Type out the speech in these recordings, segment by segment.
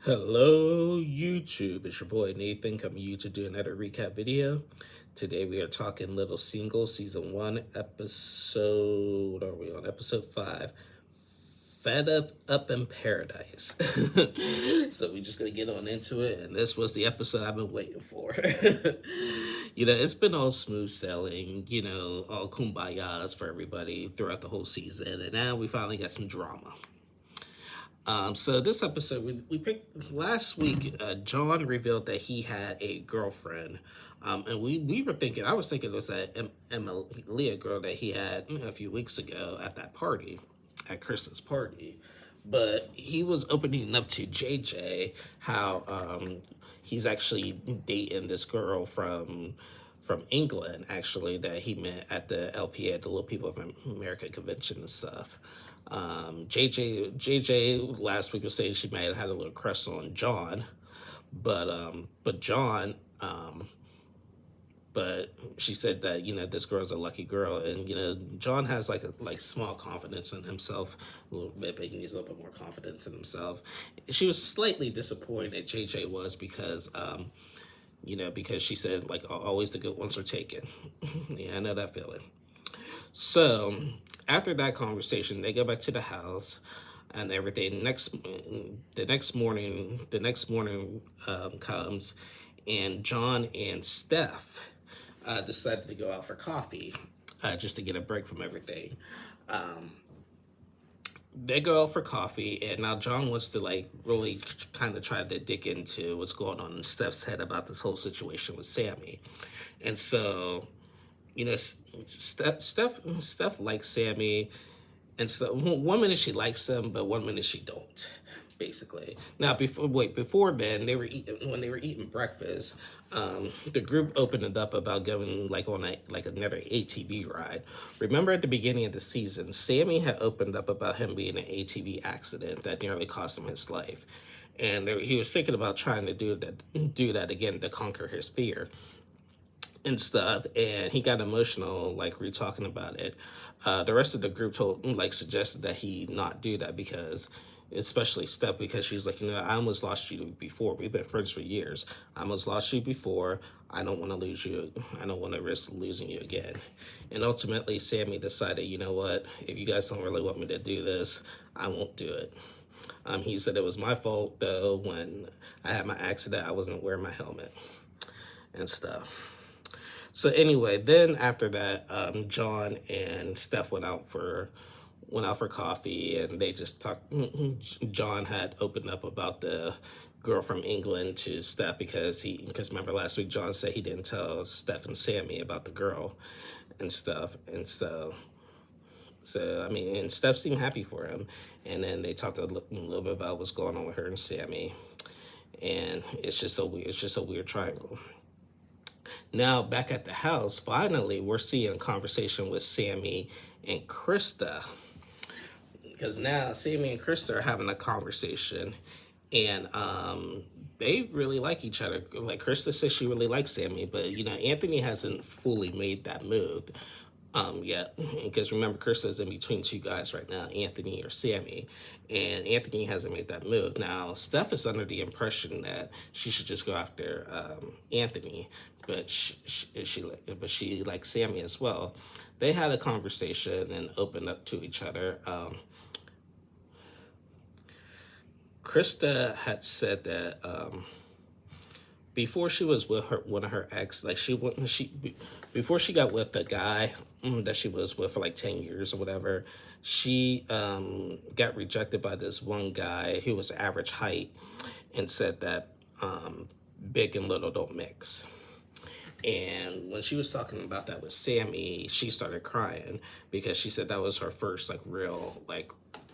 Hello, YouTube. It's your boy Nathan coming to you to do another recap video. Today we are talking Little Single Season 1, episode, are we on episode 5? Fed Up in Paradise. So we're just going to get on into it, and this was the episode I've been waiting for. It's been all smooth sailing, all kumbayas for everybody throughout the whole season, and now we finally got some drama. So this episode, we picked last week. John revealed that he had a girlfriend, and we were thinking. I was thinking it was that Emilia girl that he had a few weeks ago at that party, at Kristen's party. But he was opening up to JJ how he's actually dating this girl from England, actually, that he met at the LPA, the Little People of America convention and stuff. JJ last week was saying she might have had a little crush on John, but John, but she said that this girl's a lucky girl, and John has like small confidence in himself a little bit, but he needs a little bit more confidence in himself. She was slightly disappointed, JJ was, because because she said like always the good ones are taken. Yeah, I know that feeling. So after that conversation, they go back to the house and everything. The next morning comes, and John and Steph decided to go out for coffee, just to get a break from everything. They go out for coffee, and now John wants to like really kind of try to dig into what's going on in Steph's head about this whole situation with Sammy, and so Steph likes Sammy, and so one minute she likes him, but one minute she don't. Basically, now before then when they were eating breakfast, the group opened it up about going like on another ATV ride. Remember at the beginning of the season, Sammy had opened up about him being in an ATV accident that nearly cost him his life, and he was thinking about trying to do that again to conquer his fear and stuff, and he got emotional like talking about it. The rest of the group suggested that he not do that, because especially Steph, because she's like, I almost lost you before. We've been friends for years. I almost lost you before. I don't want to lose you. I don't want to risk losing you again. And ultimately Sammy decided, you know what, if you guys don't really want me to do this, I won't do it. He said it was my fault though. When I had my accident, I wasn't wearing my helmet and stuff. So anyway, then after that, John and Steph went out for coffee, and they just talked. John had opened up about the girl from England to Steph, because remember last week John said he didn't tell Steph and Sammy about the girl and stuff, and so I mean, and Steph seemed happy for him, and then they talked a little bit about what's going on with her and Sammy, and it's just a weird triangle. Now, back at the house, finally, we're seeing a conversation with Sammy and Krista. Because now Sammy and Krista are having a conversation, and they really like each other. Like, Krista says she really likes Sammy, but, Anthony hasn't fully made that move yet. Because remember, Krista's in between two guys right now, Anthony or Sammy, and Anthony hasn't made that move. Now, Steph is under the impression that she should just go after Anthony, but she likes Sammy as well. They had a conversation and opened up to each other. Krista had said that before she was with one of her ex, like before she got with the guy that she was with for like 10 years or whatever, she got rejected by this one guy who was average height, and said that big and little don't mix. And when she was talking about that with Sammy, she started crying, because she said that was her first real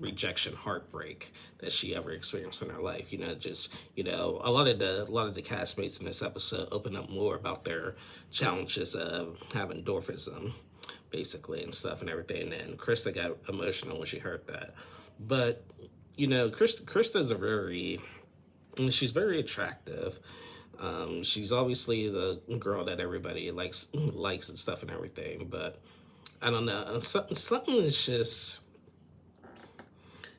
rejection heartbreak that she ever experienced in her life. A lot of the castmates in this episode open up more about their challenges of having dwarfism, basically, and stuff and everything. And Krista got emotional when she heard that. But Krista's she's very attractive. She's obviously the girl that everybody likes and stuff and everything, but I don't know. Something is just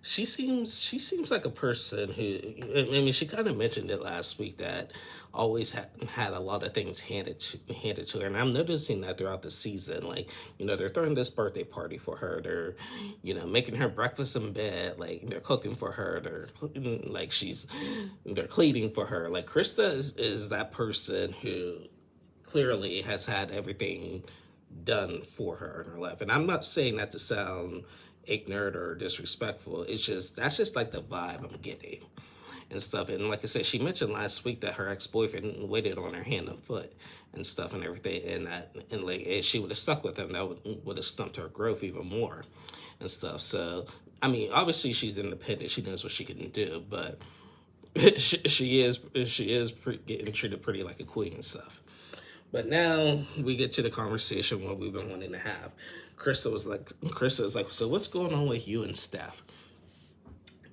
she seems like a person who, I mean, she kind of mentioned it last week that always had a lot of things handed to her, and I'm noticing that throughout the season. Like, they're throwing this birthday party for her. They're, making her breakfast in bed. Like, they're cooking for her. They're cleaning for her. Like, Krista is that person who clearly has had everything done for her in her life. And I'm not saying that to sound ignorant or disrespectful. It's just, that's just like the vibe I'm getting and stuff. And like I said, she mentioned last week that her ex-boyfriend waited on her hand and foot and stuff and everything, and like if she would have stuck with him, that would have stumped her growth even more and stuff. So I mean, obviously she's independent. She knows what she can do, but she is getting treated pretty like a queen and stuff. But now we get to the conversation what we've been wanting to have. Krista was like, so what's going on with you and Steph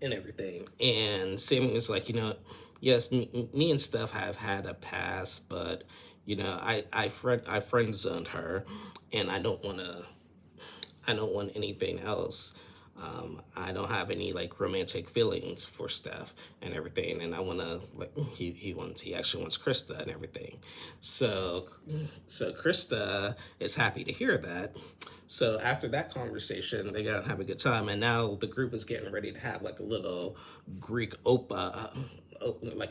and everything? And Sammy was like, yes, me and Steph have had a past, but I friend zoned her, and I don't want anything else. I don't have any like romantic feelings for Steph and everything, and I want to like he actually wants Krista and everything. So Krista is happy to hear that. So after that conversation, they gotta have a good time, and now the group is getting ready to have like a little Greek like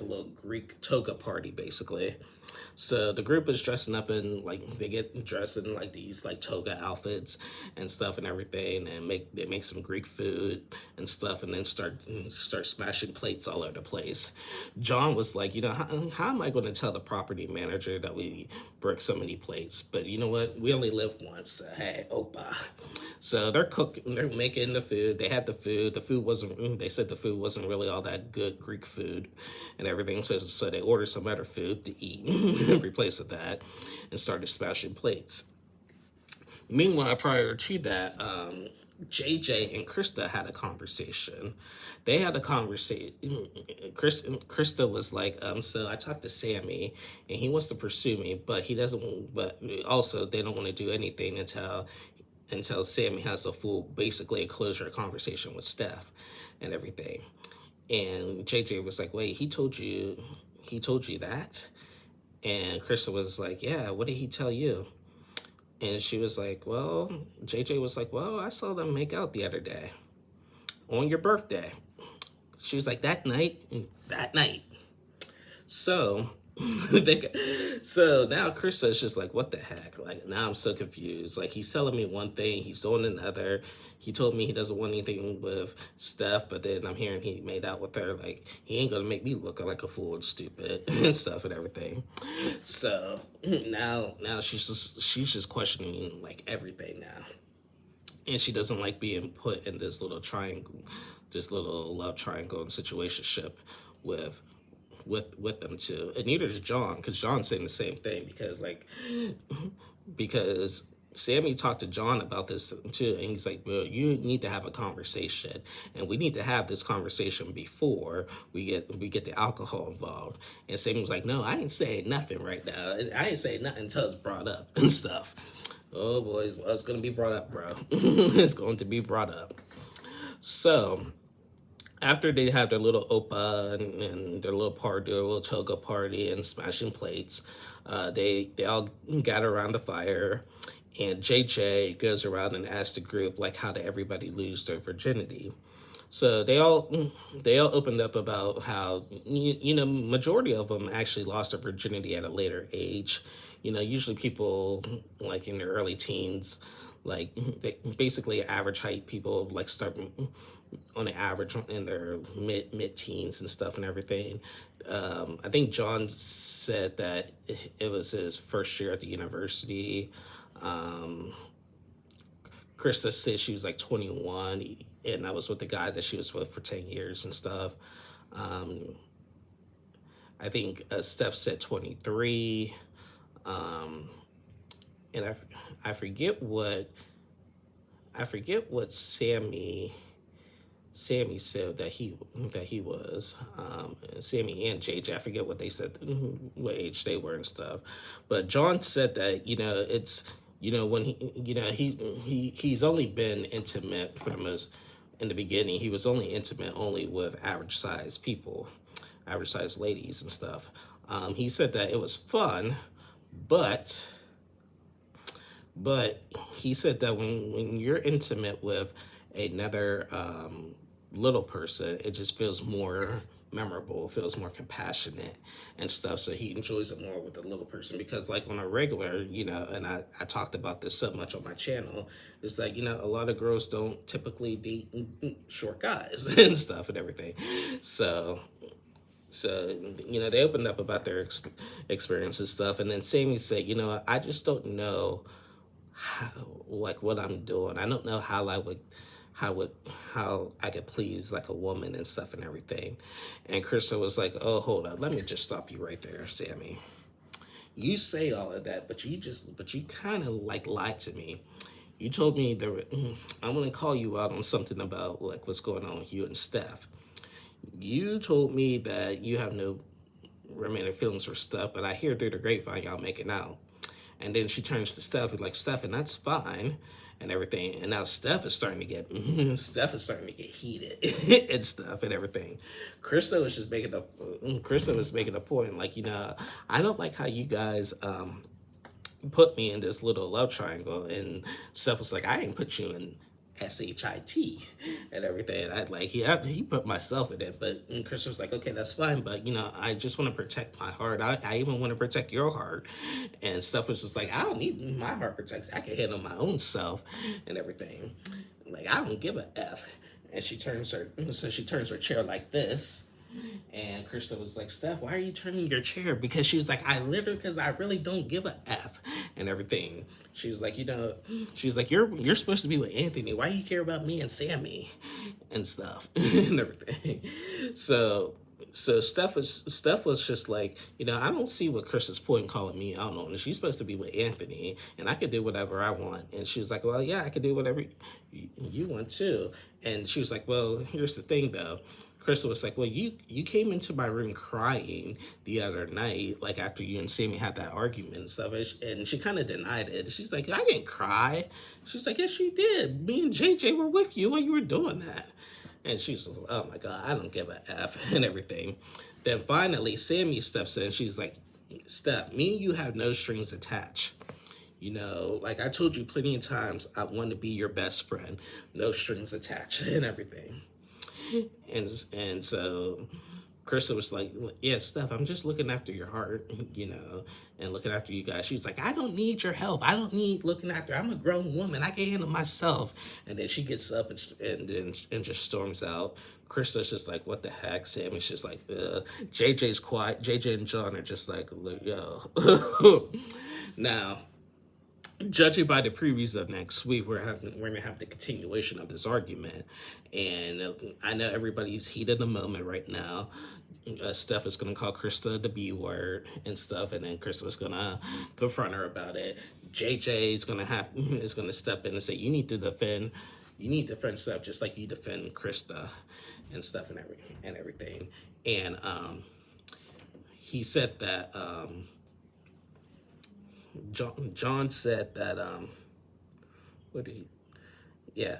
a little Greek toga party, basically. So the group is dressing up in like they get dressed in like these like toga outfits and stuff and everything, and they make some Greek food and stuff, and then start smashing plates all over the place. John was like, how am I going to tell the property manager that we broke so many plates? But you know what? We only live once. So hey, Opa. So they're cooking, they're making the food. They had the food. The food wasn't. They said the food wasn't really all that good Greek food, and everything. So they ordered some other food to eat in replace of that, and started smashing plates. Meanwhile, prior to that, JJ and Krista had a conversation. They had a conversation. Krista was like, so I talked to Sammy, and he wants to pursue me, but he doesn't. But also, they don't want to do anything until Sammy has a full, basically a closure conversation with Steph, and everything. And JJ was like, wait, he told you that? And Krista was like, yeah, what did he tell you? And she was like, well, JJ was like, well, I saw them make out the other day on your birthday. She was like, that night. So, so now Krista is just like, what the heck? Like, now I'm so confused. Like, he's telling me one thing, he's doing another. He told me he doesn't want anything with Steph, but then I'm hearing he made out with her. Like, he ain't gonna make me look like a fool and stupid and stuff and everything. So now she's just questioning like everything now, and she doesn't like being put in this little love triangle and situationship with them too. And neither does John, because John's saying the same thing, because Sammy talked to John about this too, and he's like, well, you need to have a conversation, and we need to have this conversation before we get the alcohol involved. And Sammy was like, no, I ain't saying nothing right now. I ain't saying nothing until it's brought up and stuff. Oh boys, well, it's gonna be brought up, bro. It's going to be brought up. So after they have their little opa and their little party, their little toga party and smashing plates, they all gather around the fire, and JJ goes around and asks the group like, how did everybody lose their virginity? So they all opened up about how majority of them actually lost their virginity at a later age. Usually people like in their early teens, like basically average height people like start on the average in their mid teens and stuff and everything. I think John said that it was his first year at the university. Krista said she was like 21, and that was with the guy that she was with for 10 years and stuff. I think Steph said 23. And I forget what Sammy said that he was. Sammy and JJ, I forget what they said, what age they were and stuff. But John said that it's when he's only been intimate for the most in the beginning, he was only intimate only with average sized people, average sized ladies and stuff. He said that it was fun, but but he said that when you're intimate with another little person, it just feels more memorable, feels more compassionate and stuff. So he enjoys it more with the little person because, like, on a regular, and I talked about this so much on my channel, is that, a lot of girls don't typically date short guys and stuff and everything. So, they opened up about their experience and stuff. And then Sammy said, I just don't know like what I'm doing. I don't know how would how I could please like a woman and stuff and everything. And Krista was like, "Oh, hold up, let me just stop you right there, Sammy. You say all of that, but you kind of like lied to me. You told me I want to call you out on something about like what's going on with you and Steph. You told me that you have no romantic feelings for Steph, but I hear through the grapevine y'all making out." And then she turns to Steph, like, "Steph, and that's fine," and everything. And now Steph is starting to get heated and stuff and everything. Krista was making a point, like, I don't like how you guys put me in this little love triangle. And Steph was like, "I ain't put you in SHIT and everything. I like he put myself in it." But Chris was like, "Okay, that's fine, but I just want to protect my heart. I even want to protect your heart." And Steph was just like, "I don't need my heart protected. I can handle my own self and everything. Like, I don't give a F." And she turns her chair like this. And Krista was like, "Steph, why are you turning your chair?" Because she was like, because I really don't give a F and everything. She was like, she's like, you're supposed to be with Anthony. Why do you care about me and Sammy and stuff and everything? So Steph was just like, I don't see what Krista's point in calling me out on. And she's supposed to be with Anthony, and I could do whatever I want. And she was like, "Well, yeah, I could do whatever you want too." And she was like, "Well, here's the thing though." Crystal was like, "Well, you came into my room crying the other night, like after you and Sammy had that argument and stuff." And she kind of denied it. She's like, "I didn't cry." She's like, "Yes, you did. Me and JJ were with you while you were doing that." And she's like, "Oh my God, I don't give a F," and everything. Then finally, Sammy steps in. She's like, "Steph, me and you have no strings attached. Like I told you plenty of times, I want to be your best friend. No strings attached and everything." And so Krista was like, "Yeah, Steph, I'm just looking after your heart, and looking after you guys." She's like, "I don't need your help. I don't need looking after. I'm a grown woman. I can handle myself." And then she gets up and just storms out. Krista's just like, "What the heck?" Sammy's just like, JJ's quiet. JJ and John are just like, "Yo." Now, judging by the previews of next week, we're gonna have the continuation of this argument, and I know everybody's heated in the moment right now. Steph is gonna call Krista the B word and stuff, and then Krista's gonna confront her about it. JJ is gonna step in and say, you need to defend Steph just like you defend Krista and stuff and everything. And he said that. John said that what did he yeah.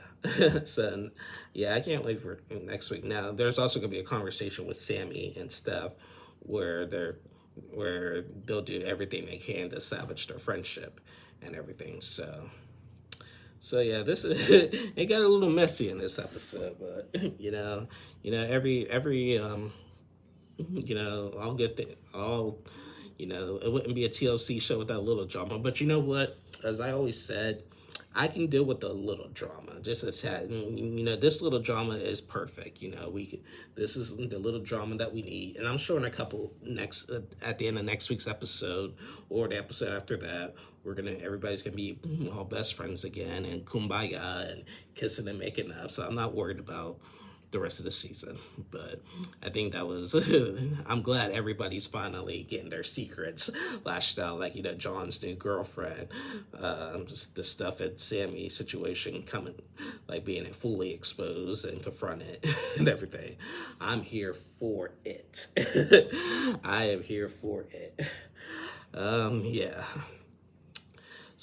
So yeah, I can't wait for next week. Now there's also gonna be a conversation with Sammy and Steph where they'll do everything they can to salvage their friendship and everything. So yeah, this is it got a little messy in this episode, but every I'll get the all it wouldn't be a TLC show without a little drama. But you know what? As I always said, I can deal with a little drama. Just as this little drama is perfect. This is the little drama that we need. And I'm sure in a couple at the end of next week's episode or the episode after that, everybody's gonna be all best friends again and kumbaya and kissing and making up. So I'm not worried about the rest of the season. But I think that was I'm glad everybody's finally getting their secrets lashed out, like John's new girlfriend, just the stuff at Sammy's situation coming, like being fully exposed and confronted and everything. I'm here for it. I am here for it. Yeah.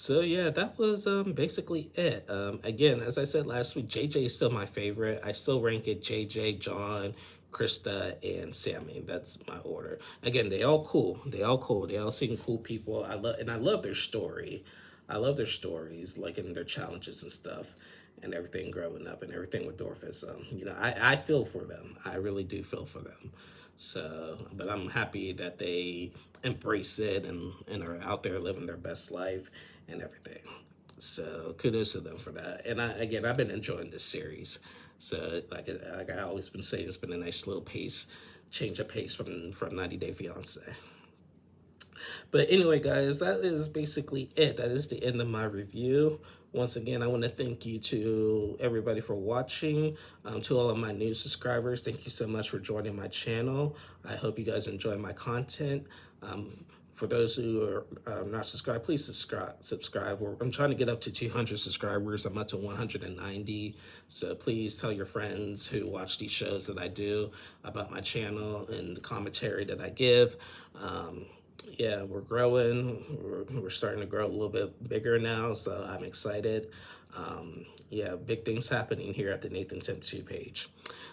So yeah, that was basically it. Again, as I said last week, JJ is still my favorite. I still rank it JJ, John, Krista, and Sammy. That's my order. Again, they all cool. They all cool. They all seem cool people. I love their story. I love their stories, like in their challenges and stuff, and everything growing up and everything with Dorcas. I feel for them. I really do feel for them. So, but I'm happy that they embrace it and are out there living their best life and everything. So kudos to them for that. And I've been enjoying this series. So like I always been saying, it's been a nice little pace, change of pace from 90 Day Fiance. But anyway, guys, that is basically it. That is the end of my review. Once again, I want to thank you to everybody for watching. To all of my new subscribers, thank you so much for joining my channel. I hope you guys enjoy my content. For those who are not subscribed, please subscribe. I'm trying to get up to 200 subscribers. I'm up to 190. So please tell your friends who watch these shows that I do about my channel and the commentary that I give. Yeah, we're growing. We're starting to grow a little bit bigger now, so I'm excited. Yeah, big things happening here at the Nathan Tim 2 page.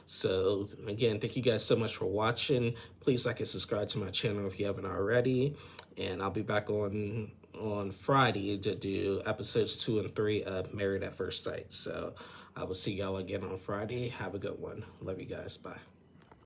So again, thank you guys so much for watching. Please like and subscribe to my channel if you haven't already. And I'll be back on Friday to do episodes 2 and 3 of Married at First Sight. So I will see y'all again on Friday. Have a good one. Love you guys. Bye.